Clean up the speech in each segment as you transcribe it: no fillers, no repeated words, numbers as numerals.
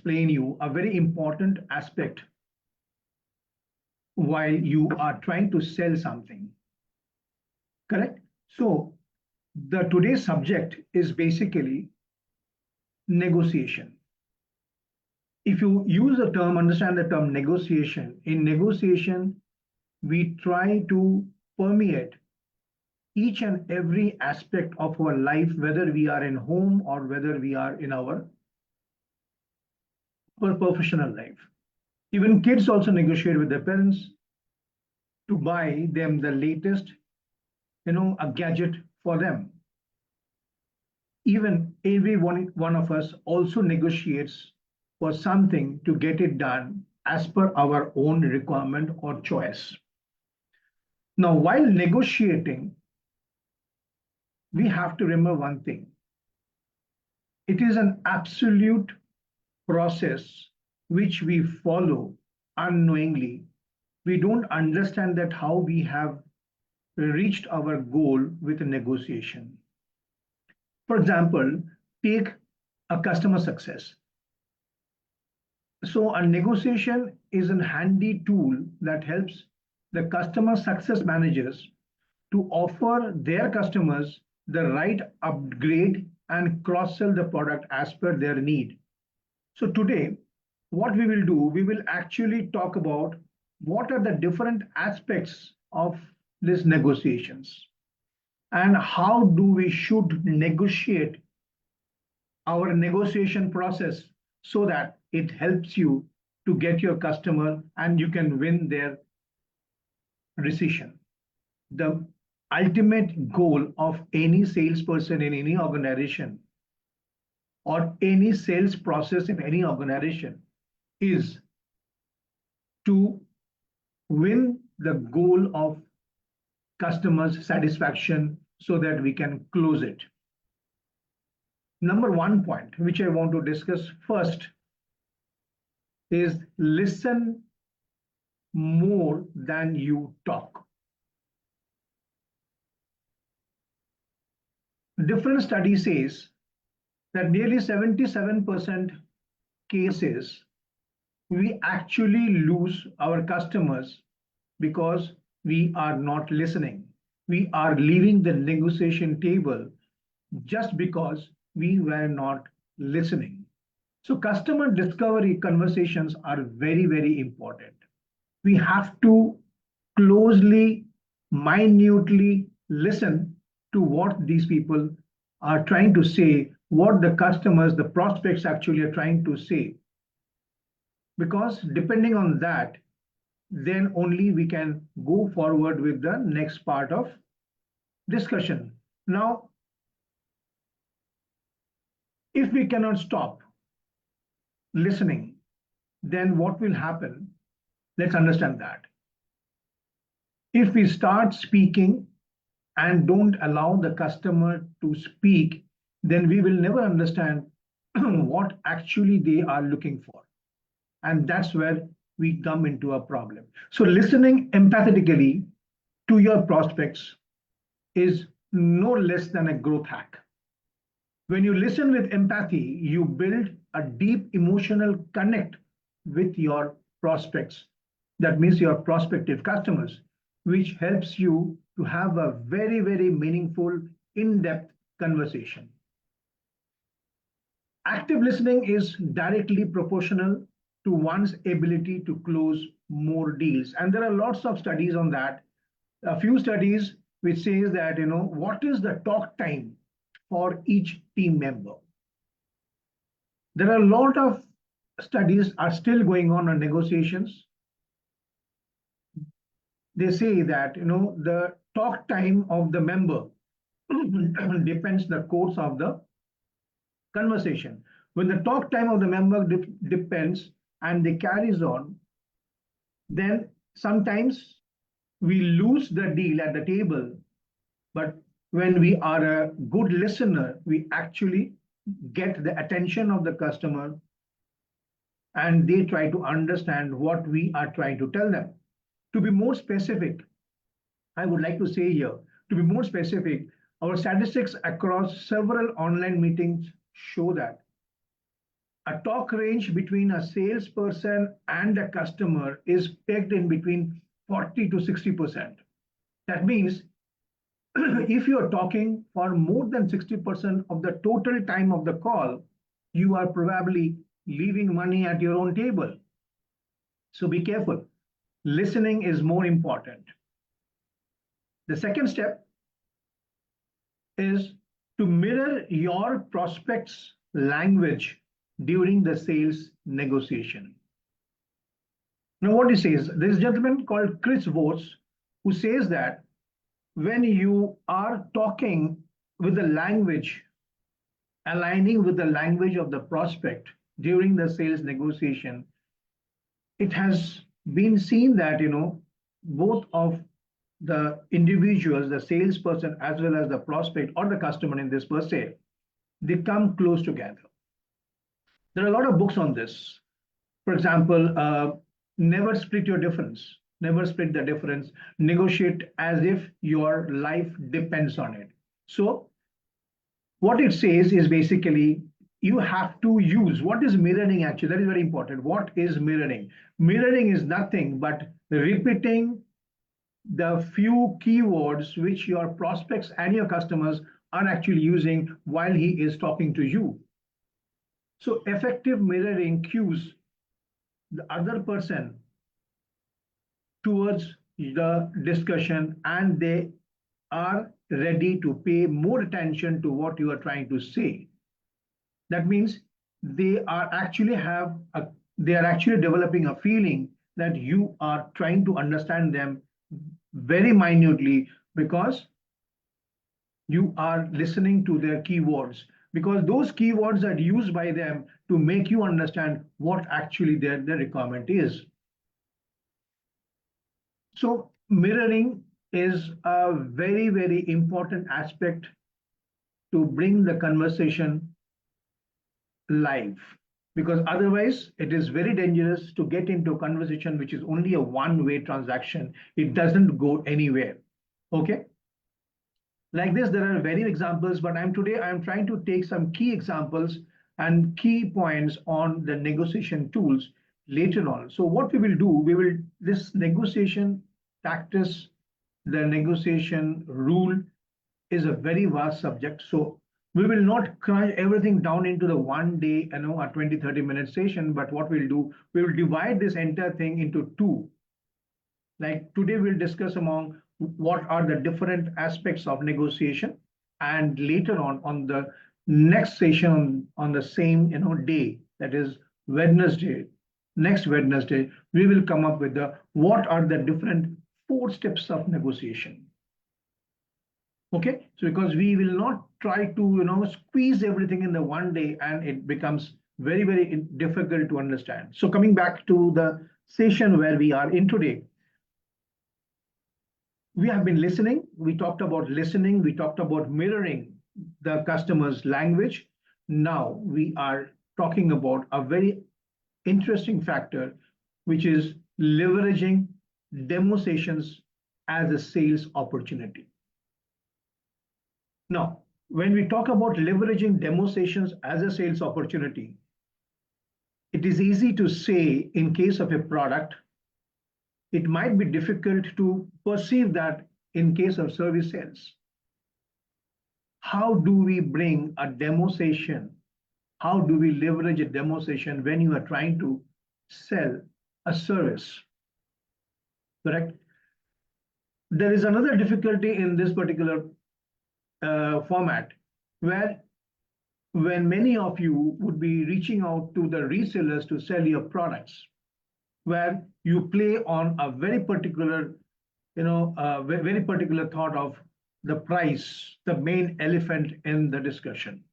explain you a very important aspect while you are trying to sell something. Correct? So the today's subject is basically negotiation. If you use the term, understand the term negotiation. In negotiation, we try to permeate each and every aspect of our life, whether we are in home or whether we are in our professional life. Even kids also negotiate with their parents to buy them the latest, a gadget for them. Even every one of us also negotiates for something to get it done as per our own requirement or choice. Now, while negotiating, we have to remember one thing. It is an absolute process which we follow unknowingly. We don't understand that how we have reached our goal with a negotiation. For example, take a customer success. So a negotiation is a handy tool that helps the customer success managers to offer their customers the right upgrade and cross-sell the product as per their need. So today, what we will do, we will actually talk about what are the different aspects of these negotiations and how do we should negotiate our negotiation process so that it helps you to get your customer and you can win their decision. The ultimate goal of any salesperson in any organization or any sales process in any organization is to win the goal of customers' satisfaction so that we can close it. Number one point, which I want to discuss first, is listen more than you talk. Different study says that nearly 77% cases we actually lose our customers because we are not listening. We are leaving the negotiation table just because we were not listening. So customer discovery conversations are very, very important. We have to closely, minutely listen to what these people are trying to say, what the customers, the prospects actually are trying to say. Because depending on that, then only we can go forward with the next part of discussion. Now, if we cannot stop listening, then what will happen? Let's understand that. If we start speaking and don't allow the customer to speak, then we will never understand what actually they are looking for. And that's where we come into a problem. So listening empathetically to your prospects is no less than a growth hack. When you listen with empathy, you build a deep emotional connect with your prospects. That means your prospective customers, which helps you to have a very, very meaningful, in-depth conversation. Active listening is directly proportional to one's ability to close more deals. And there are lots of studies on that. A few studies which says that, what is the talk time for each team member? There are a lot of studies are still going on negotiations. They say that, the talk time of the member depends the course of the conversation. When the talk time of the member depends and they carries on, then sometimes we lose the deal at the table. But when we are a good listener, we actually get the attention of the customer and they try to understand what we are trying to tell them. To be more specific, I would like to say here, to be more specific, our statistics across several online meetings show that A talk range between a salesperson and a customer is pegged in between 40 to 60%. That means if you are talking for more than 60% of the total time of the call, you are probably leaving money at your own table. So be careful. Listening is more important. The second step is to mirror your prospect's language during the sales negotiation. Now, what he says, there's a gentleman called Chris Voss who says that when you are talking with the language, aligning with the language of the prospect during the sales negotiation, it has been seen that, both of the individuals, the salesperson, as well as the prospect or the customer in this per se, they come close together. There are a lot of books on this. For example, never split your difference. Never split the difference. Negotiate as if your life depends on it. So what it says is basically you have to use what is mirroring actually. That is very important. What is mirroring? Mirroring is nothing but repeating the few keywords which your prospects and your customers are actually using while he is talking to you. So effective mirroring cues the other person towards the discussion, and they are ready to pay more attention to what you are trying to say. That means they are actually developing a feeling that you are trying to understand them very minutely because you are listening to their keywords, because those keywords are used by them to make you understand what actually their requirement is. So mirroring is a very, very important aspect to bring the conversation live, because otherwise it is very dangerous to get into a conversation which is only a one-way transaction. It doesn't go anywhere. Okay. Like this, there are many examples, but today I'm trying to take some key examples and key points on the negotiation tools later on. So what we will do, this negotiation tactics, the negotiation rule is a very vast subject. So we will not crunch everything down into the one day, a 20-30 minute session, but what we'll do, we will divide this entire thing into two. Like today we'll discuss among what are the different aspects of negotiation, and later on the next session on the same day, that is next Wednesday, we will come up with what are the different 4 steps of negotiation. Okay, so because we will not try to squeeze everything in the one day, and it becomes very, very difficult to understand. So coming back to the session where we are in today, we have been listening. We talked about listening. We talked about mirroring the customer's language. Now we are talking about a very interesting factor, which is leveraging demo sessions as a sales opportunity. Now, when we talk about leveraging demo sessions as a sales opportunity, it is easy to say in case of a product. It might be difficult to perceive that in case of service sales. How do we bring a demo session? How do we leverage a demo session when you are trying to sell a service? Correct? There is another difficulty in this particular format, where when many of you would be reaching out to the resellers to sell your products, where you play on a very particular, very particular thought of the price, the main elephant in the discussion.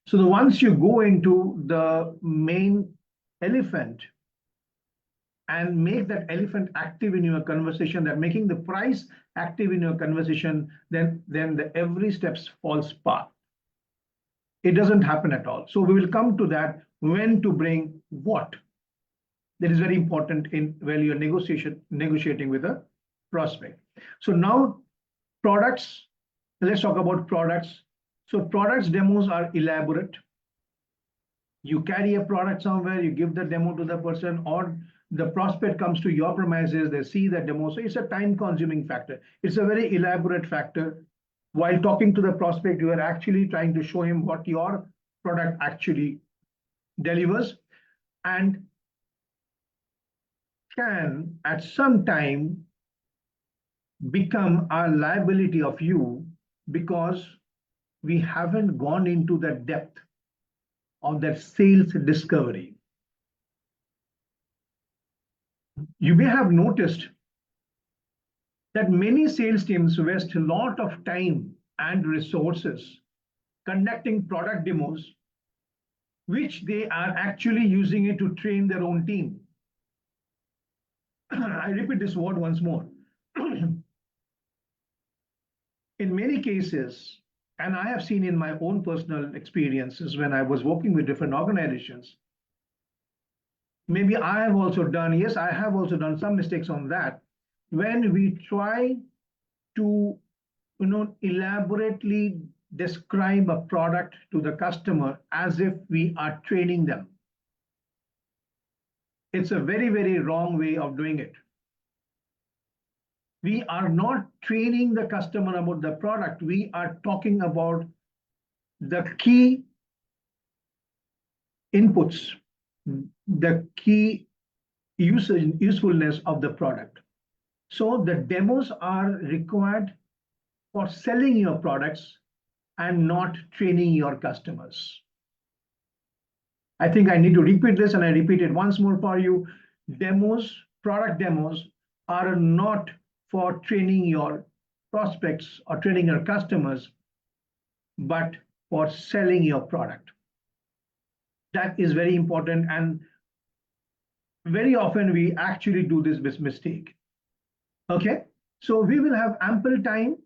So once you go into the main elephant and make that elephant active in your conversation, that making the price active in your conversation, then every steps falls apart. It doesn't happen at all. So we will come to that, when to bring what. That is very important when you're negotiating with a prospect. So now products, let's talk about products. So products demos are elaborate. You carry a product somewhere, you give the demo to the person, or the prospect comes to your premises, they see the demo. So it's a time consuming factor. It's a very elaborate factor. While talking to the prospect, you are actually trying to show him what your product actually delivers and can at some time become a liability of you because we haven't gone into the depth of that sales discovery. You may have noticed that many sales teams waste a lot of time and resources conducting product demos, which they are actually using it to train their own team. I repeat this word once more. In many cases, and I have seen in my own personal experiences when I was working with different organizations, maybe I have also done, yes, I have also done some mistakes on that. When we try to, elaborately describe a product to the customer as if we are training them. It's a very, very wrong way of doing it. We are not training the customer about the product. We are talking about the key inputs, the key usefulness of the product. So the demos are required for selling your products and not training your customers. I think I need to repeat this, and I repeat it once more for you. Demos, product demos are not for training your prospects or training your customers, but for selling your product. That is very important, and very often we actually do this mistake. Okay, so we will have ample time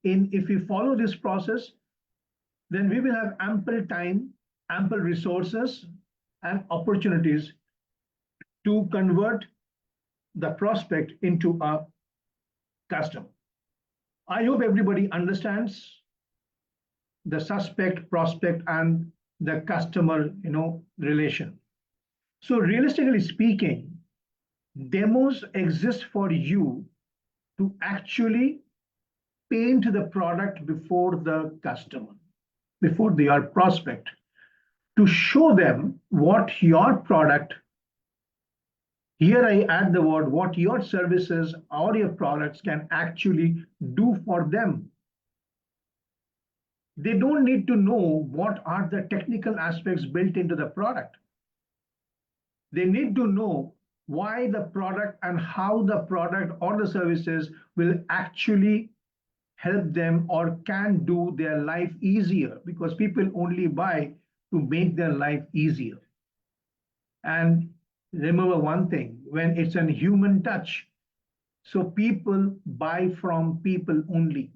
if we follow this process, then we will have ample time, ample resources and opportunities to convert the prospect into a customer. I hope everybody understands the suspect, prospect, and the customer, relation. So realistically speaking, demos exist for you to actually paint the product before the customer, before your prospect, to show them what your product, here I add the word, what your services or your products can actually do for them. They don't need to know what are the technical aspects built into the product. They need to know why the product and how the product or the services will actually help them or can do their life easier, because people only buy to make their life easier. And remember one thing, when it's a human touch, so people buy from people only.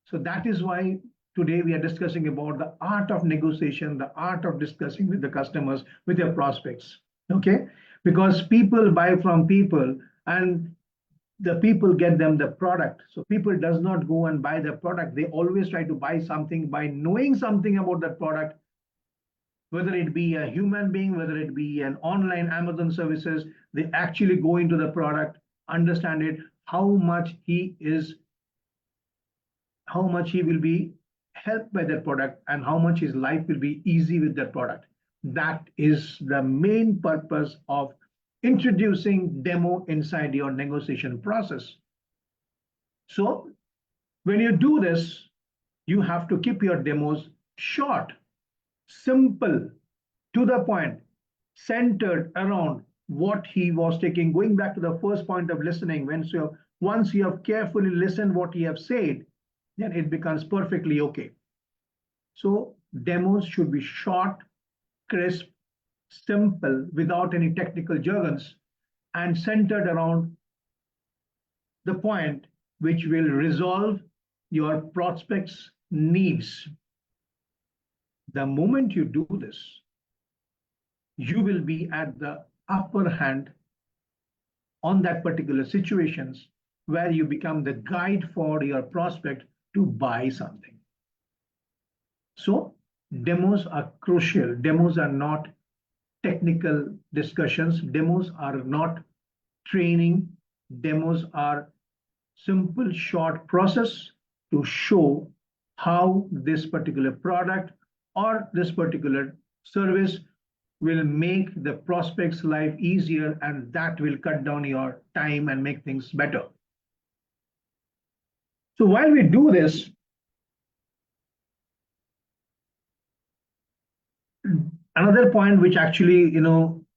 So that is why today we are discussing about the art of negotiation, the art of discussing with the customers, with their prospects. Okay, because people buy from people and the people get them the product. So people does not go and buy the product. They always try to buy something by knowing something about that product, whether it be a human being, whether it be an online Amazon services. They actually go into the product, understand it, how much he will be helped by that product, and how much his life will be easy with that product. That is the main purpose of introducing demo inside your negotiation process. So when you do this, you have to keep your demos short, simple, to the point, centered around what he was taking. Going back to the first point of listening, once you have carefully listened what he have said, then it becomes perfectly okay. So demos should be short, crisp, simple, without any technical jargons, and centered around the point which will resolve your prospect's needs. The moment you do this, you will be at the upper hand on that particular situations where you become the guide for your prospect to buy something. So demos are crucial. Demos are not technical discussions. Demos are not training. Demos are simple short process to show how this particular product or this particular service will make the prospect's life easier, and that will cut down your time and make things better. So while we do this, another point which actually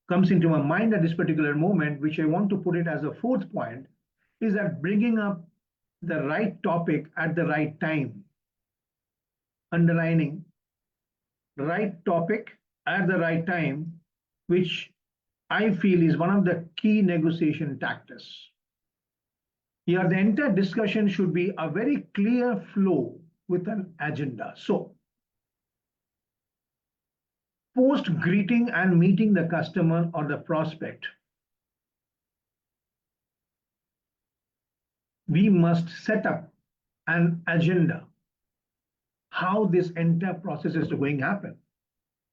comes into my mind at this particular moment, which I want to put it as a fourth point, is that bringing up the right topic at the right time. Underlining right topic at the right time, which I feel is one of the key negotiation tactics. Here, the entire discussion should be a very clear flow with an agenda. So, post greeting and meeting the customer or the prospect, we must set up an agenda how this entire process is going to happen.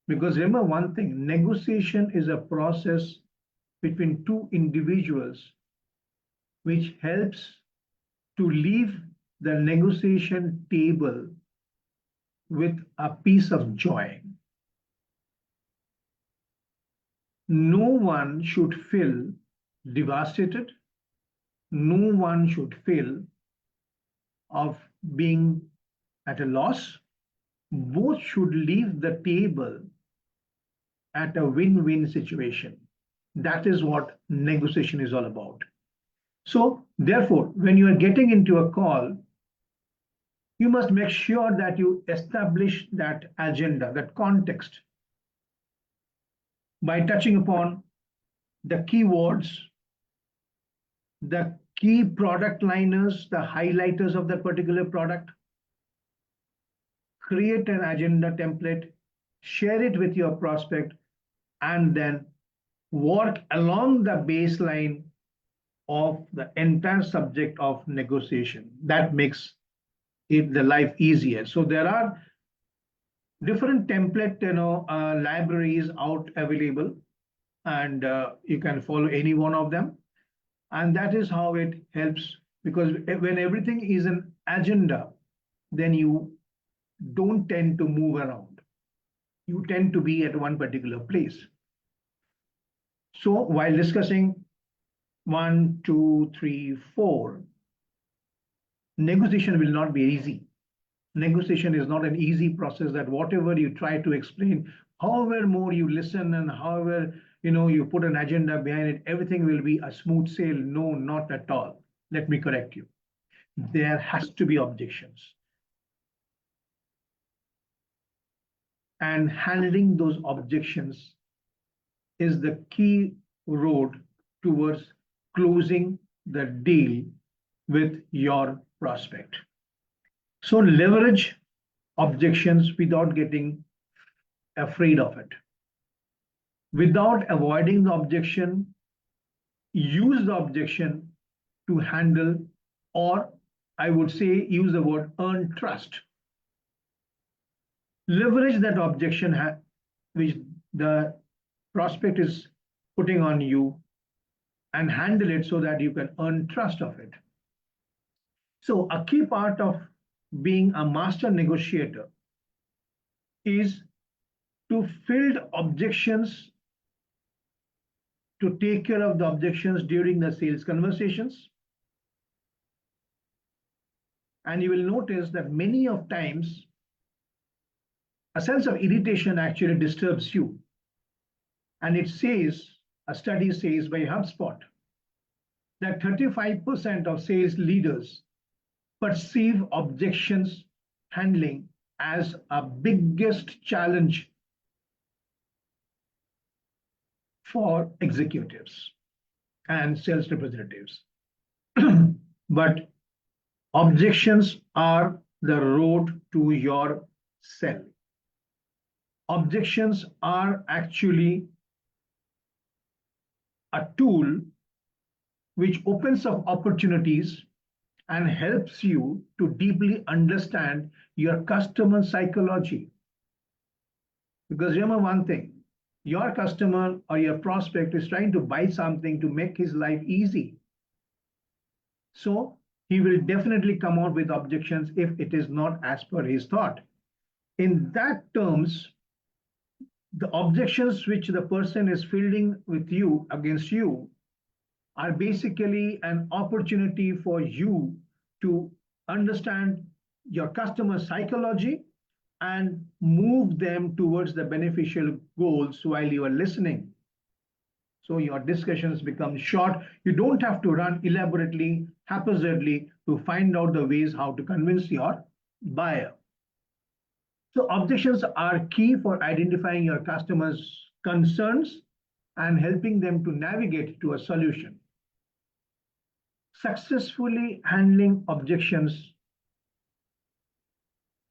Because remember one thing, negotiation is a process between two individuals which helps to leave the negotiation table with a piece of joy. No one should feel devastated. No one should feel of being at a loss. Both should leave the table at a win-win situation. That is what negotiation is all about. So therefore, when you are getting into a call, you must make sure that you establish that agenda, that context, by touching upon the keywords, the key product liners, the highlighters of that particular product. Create an agenda template, share it with your prospect, and then work along the baseline of the entire subject of negotiation. That makes it the life easier. So there are different template libraries out available, and you can follow any one of them, and that is how it helps, because when everything is an agenda, then you don't tend to move around. You tend to be at one particular place. So while discussing 1, 2, 3, 4, negotiation will not be easy. Negotiation is not an easy process that whatever you try to explain, however more you listen and however you put an agenda behind it, everything will be a smooth sail. No, not at all. Let me correct you. There has to be objections. And handling those objections is the key road towards closing the deal with your prospect. So leverage objections without getting afraid of it. Without avoiding the objection, use the objection to handle, or I would say use the word earn trust. Leverage that objection which the prospect is putting on you and handle it so that you can earn trust of it. So a key part of being a master negotiator is to field objections, to take care of the objections during the sales conversations. And you will notice that many of times a sense of irritation actually disturbs you. And it says, a study says by HubSpot, that 35% of sales leaders perceive objections handling as a biggest challenge for executives and sales representatives. But objections are the road to your sell. Objections are actually a tool which opens up opportunities and helps you to deeply understand your customer psychology. Because remember one thing, your customer or your prospect is trying to buy something to make his life easy. So he will definitely come out with objections if it is not as per his thought. In that terms, the objections which the person is fielding with you against you are basically an opportunity for you to understand your customer psychology and move them towards the beneficial goals while you are listening. So your discussions become short. You don't have to run elaborately, haphazardly to find out the ways how to convince your buyer. So objections are key for identifying your customers' concerns and helping them to navigate to a solution. Successfully handling objections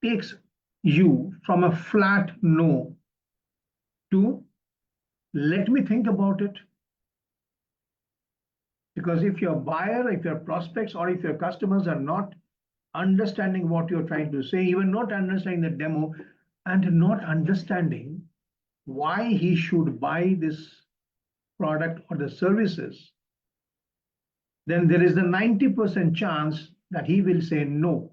takes you from a flat no to let me think about it. Because if your buyer, if your prospects, or if your customers are not understanding what you're trying to say, even not understanding the demo, and not understanding why he should buy this product or the services, then there is a 90% chance that he will say no.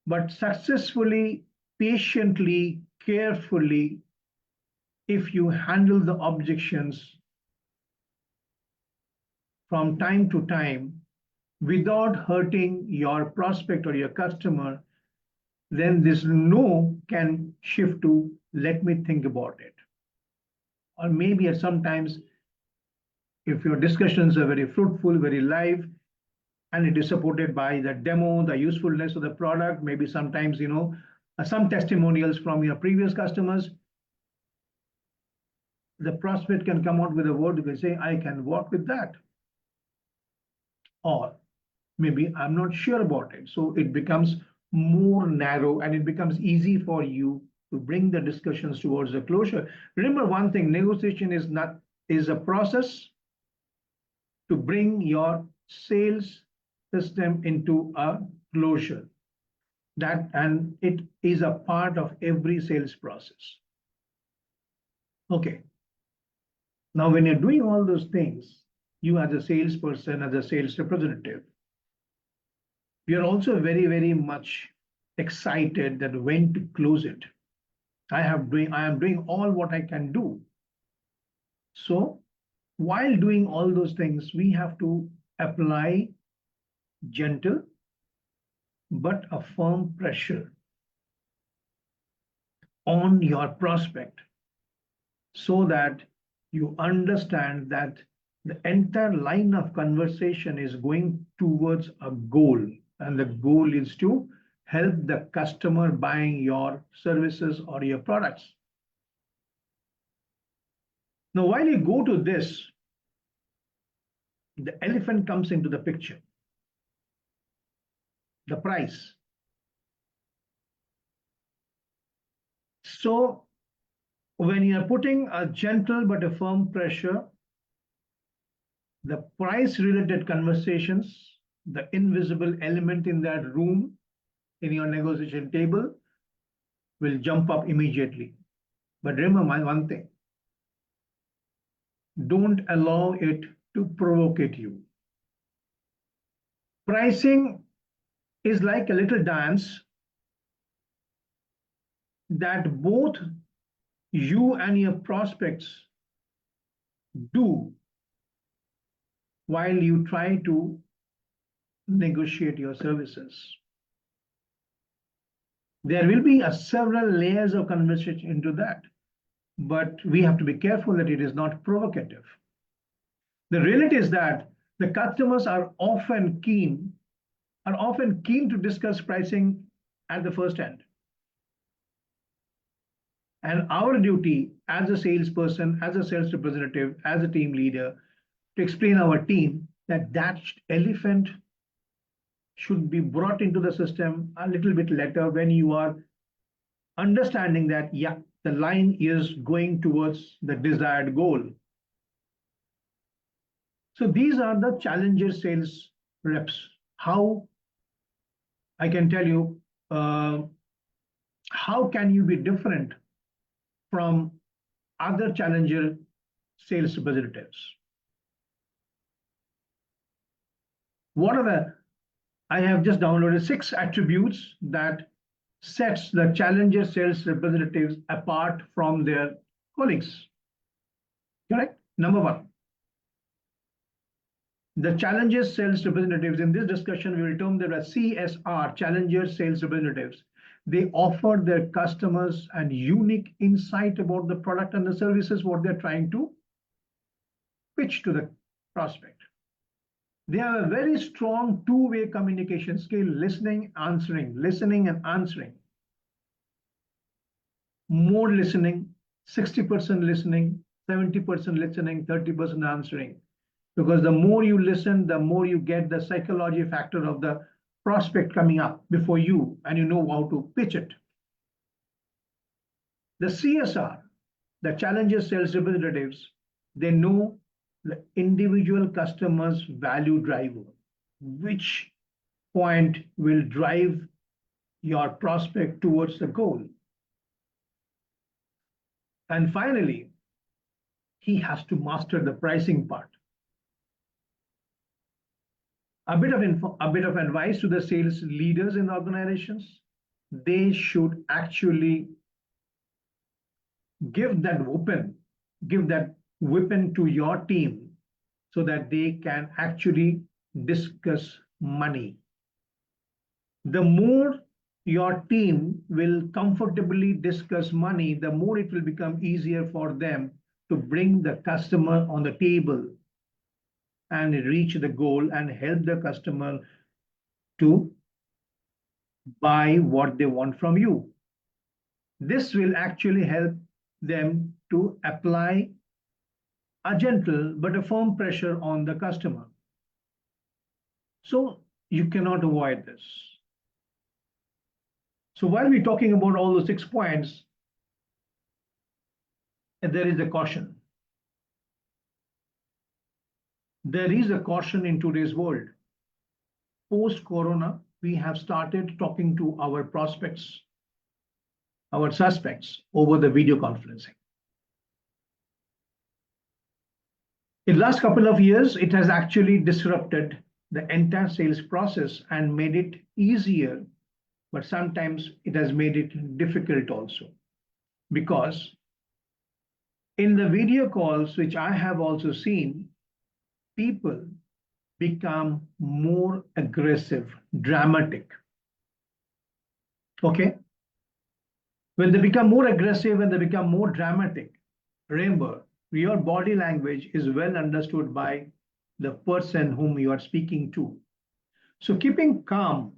But successfully, patiently, carefully, if you handle the objections from time to time without hurting your prospect or your customer, then this no can shift to let me think about it. Or maybe at sometimes, if your discussions are very fruitful, very live, and it is supported by the demo, the usefulness of the product, maybe sometimes, some testimonials from your previous customers, the prospect can come out with a word, you can say, I can work with that. Or maybe I'm not sure about it. So it becomes more narrow and it becomes easy for you to bring the discussions towards a closure. Remember one thing, negotiation is a process to bring your sales system into a closure. And it is a part of every sales process. Okay. Now, when you're doing all those things, you as a salesperson, as a sales representative, we are also very, very much excited that when to close it. I am doing all what I can do. So while doing all those things, we have to apply gentle but a firm pressure on your prospect so that you understand that the entire line of conversation is going towards a goal, and the goal is to help the customer buying your services or your products. Now, while you go to this, the elephant comes into the picture, the price. So when you are putting a gentle but a firm pressure, the price related conversations, the invisible element in that room, in your negotiation table, will jump up immediately. But remember one thing, don't allow it to provocate you. Pricing is like a little dance that both you and your prospects do while you try to negotiate your services. There will be several layers of conversation into that, but we have to be careful that it is not provocative. The reality is that the customers are often keen to discuss pricing at the first end. And our duty as a salesperson, as a sales representative, as a team leader, to explain our team that that elephant should be brought into the system a little bit later when you are understanding that, yeah, the line is going towards the desired goal. So these are the challenger sales reps. How I can tell you, how can you be different from other challenger sales representatives. What are the, I have just downloaded 6 attributes that sets the challenger sales representatives apart from their colleagues. Correct? Number 1. The challenger sales representatives, in this discussion, we will term them as CSR, challenger sales representatives. They offer their customers a unique insight about the product and the services, what they're trying to pitch to the prospect. They have a very strong two-way communication skill, listening and answering. More listening, 60% listening, 70% listening, 30% answering. Because the more you listen, the more you get the psychology factor of the prospect coming up before you, and you know how to pitch it. The CSR, the challenger sales representatives, they know the individual customer's value driver, which point will drive your prospect towards the goal. And finally, he has to master the pricing part. A bit of advice to the sales leaders in the organizations. They should actually give that weapon to your team so that they can actually discuss money. The more your team will comfortably discuss money, the more it will become easier for them to bring the customer on the table and reach the goal and help the customer to buy what they want from you. This will actually help them to apply a gentle but a firm pressure on the customer. So you cannot avoid this. So while we're talking about all the 6 points, there is a caution. There is a caution in today's world. Post-corona, we have started talking to our prospects, our suspects over the video conferencing. In the last couple of years, it has actually disrupted the entire sales process and made it easier, but sometimes it has made it difficult also. Because in the video calls, which I have also seen, people become more aggressive, dramatic. Okay? When they become more aggressive and they become more dramatic, remember, your body language is well understood by the person whom you are speaking to. So keeping calm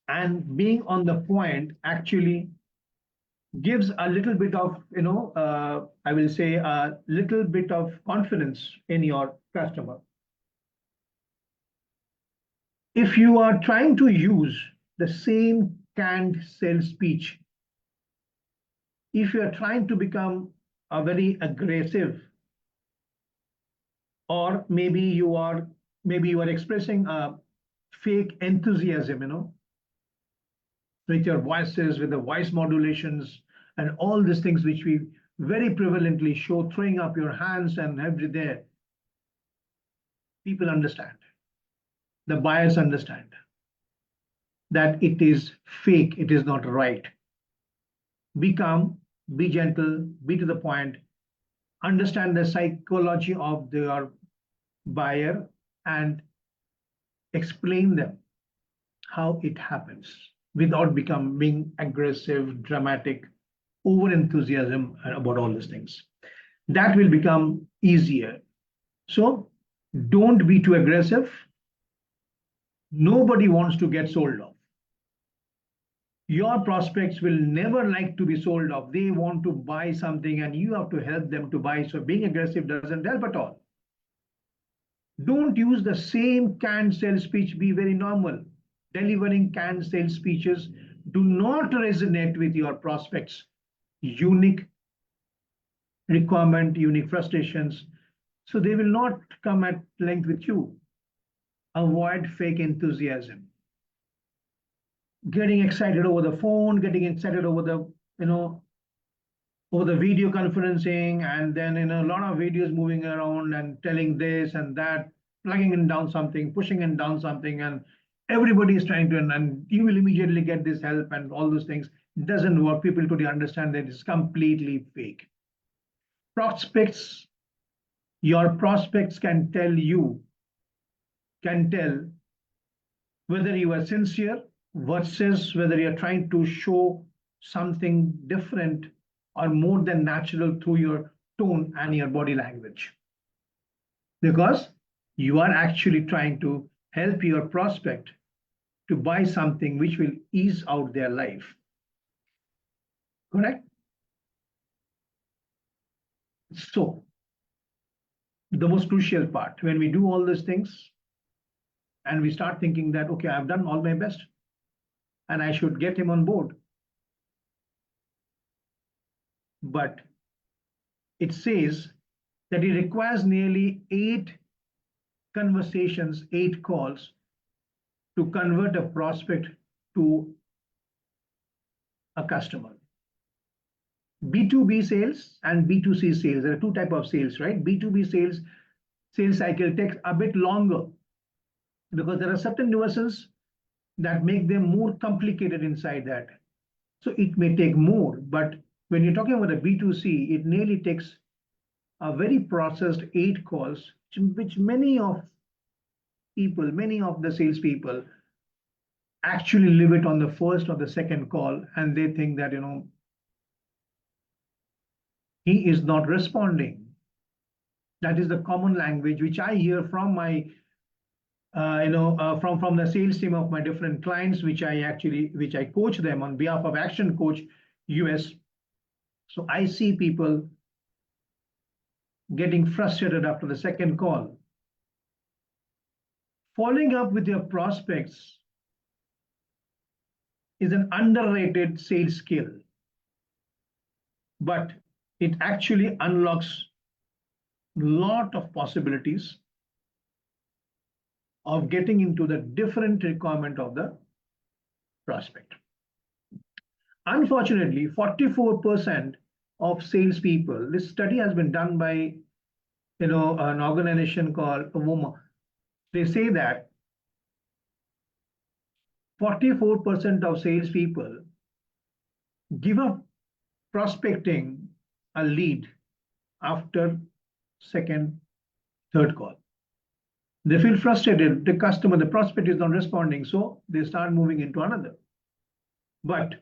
and being on the point actually gives a little bit of, I will say a little bit of confidence in your customer. If you are trying to use the same canned sales speech, if you are trying to become a very aggressive, or maybe you are expressing a fake enthusiasm, with your voices, with the voice modulations, and all these things which we very prevalently show, throwing up your hands and every there. People understand. The buyers understand that it is fake, it is not right. Be calm, be gentle, be to the point, understand the psychology of their buyer and explain them how it happens without becoming aggressive, dramatic, over enthusiasm about all these things. That will become easier. So don't be too aggressive. Nobody wants to get sold off. Your prospects will never like to be sold off. They want to buy something and you have to help them to buy. So being aggressive doesn't help at all. Don't use the same canned sales speech. Be very normal. Delivering canned sales speeches do not resonate with your prospects' unique requirement, unique frustrations. So they will not come at length with you. Avoid fake enthusiasm. Getting excited over the phone, getting excited over the, over the video conferencing, and then a lot of videos moving around and telling this and that, plugging in down something, pushing in down something, and everybody is trying to, and you will immediately get this help and all those things. It doesn't work. People could understand that it's completely fake. Prospects, your prospects can tell whether you are sincere versus whether you're trying to show something different or more than natural through your tone and your body language. Because you are actually trying to help your prospect to buy something which will ease out their life. Correct? So, the most crucial part, when we do all these things and we start thinking that, okay, I've done all my best and I should get him on board. But it says that it requires nearly 8 conversations, 8 calls to convert a prospect to a customer. B2B sales and B2C sales, there are 2 types of sales, right? B2B sales cycle takes a bit longer because there are certain nuances that make them more complicated inside that. So it may take more, but when you're talking about a B2C, it nearly takes a very processed 8 calls, which many of the salespeople actually leave it on the first or the second call, and they think that, he is not responding. That is the common language which I hear from my, from the sales team of my different clients, which I coach them on behalf of Action Coach US. So I see people getting frustrated after the second call. Following up with your prospects is an underrated sales skill, but it actually unlocks a lot of possibilities of getting into the different requirement of the prospect. Unfortunately, 44% of salespeople, this study has been done by an organization called WOMA. They say that 44% of salespeople give up prospecting a lead after second, third call. They feel frustrated. The prospect is not responding, so they start moving into another. But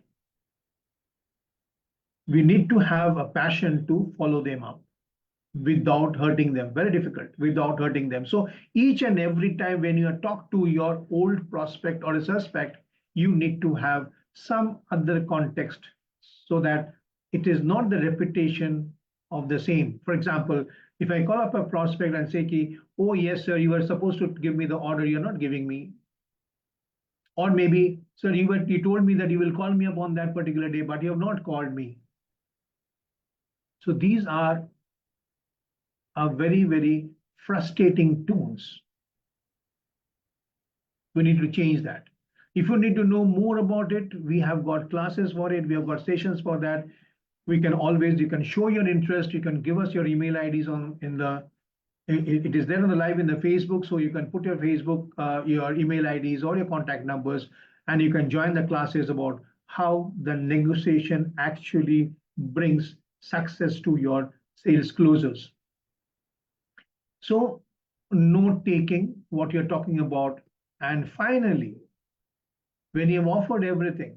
we need to have a passion to follow them up without hurting them. Very difficult, without hurting them. So each and every time when you talk to your old prospect or a suspect, you need to have some other context so that it is not the repetition of the same. For example, if I call up a prospect and say, oh yes, sir, you were supposed to give me the order, you're not giving me. Or maybe, sir, you told me that you will call me up on that particular day, but you have not called me. So these are very, very frustrating tones. We need to change that. If you need to know more about it, we have got classes for it. We have got sessions for that. You can show your interest. You can give us your email IDs it is there on the live in the Facebook. So you can put your Facebook, your email IDs or your contact numbers, and you can join the classes about how the negotiation actually brings success to your sales closers. So note taking, what you're talking about. And finally, when you have offered everything,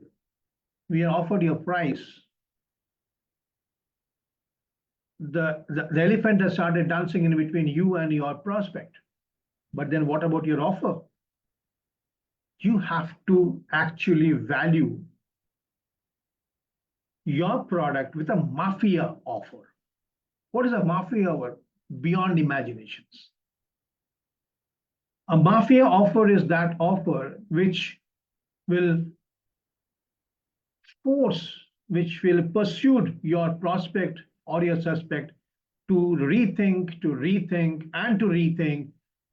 we have offered your price, the elephant has started dancing in between you and your prospect. But then what about your offer? You have to actually value your product with a mafia offer. What is a mafia offer? Beyond imaginations. A mafia offer is that offer which will pursue your prospect or your suspect to rethink,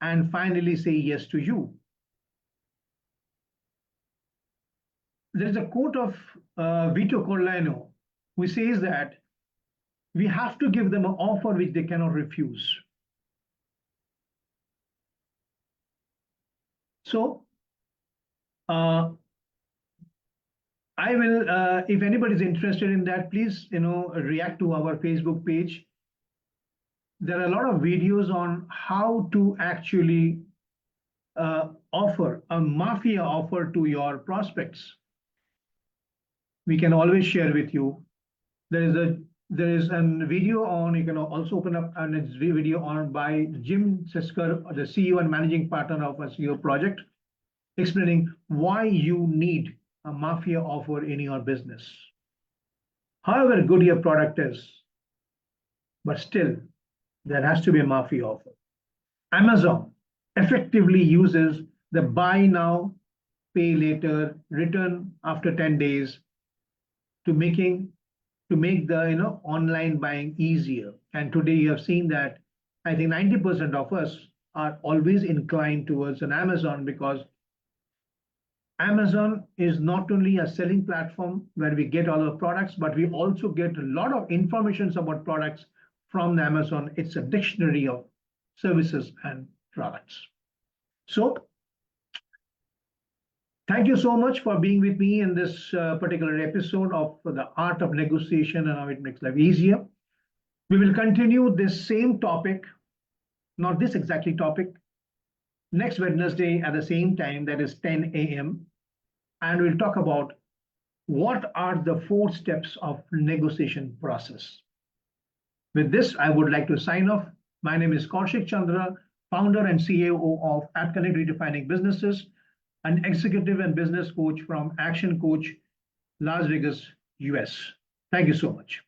and finally say yes to you. There is a quote of Vito Corleone who says that we have to give them an offer which they cannot refuse. So I will, if anybody is interested in that, please, react to our Facebook page. There are a lot of videos on how to actually offer a mafia offer to your prospects. We can always share with you. There is a video on, you can also open up a video on by Jim Sisker, the CEO and managing partner of a CEO project, explaining why you need a mafia offer in your business. However good your product is, but still there has to be a mafia offer. Amazon effectively uses the buy now, pay later, return after 10 days to make the online buying easier. And today you have seen that I think 90% of us are always inclined towards an Amazon, because Amazon is not only a selling platform where we get all the products, but we also get a lot of information about products from the Amazon. It's a dictionary of services and products. So thank you so much for being with me in this particular episode of the art of negotiation and how it makes life easier. We will continue this same topic, not this exactly topic, next Wednesday at the same time, that is 10 a.m. And we'll talk about what are the 4 steps of negotiation process. With this, I would like to sign off. My name is Kaushik Chandra, founder and CEO of AppConnect Redefining Businesses, an executive and business coach from Action Coach, Las Vegas, US. Thank you so much.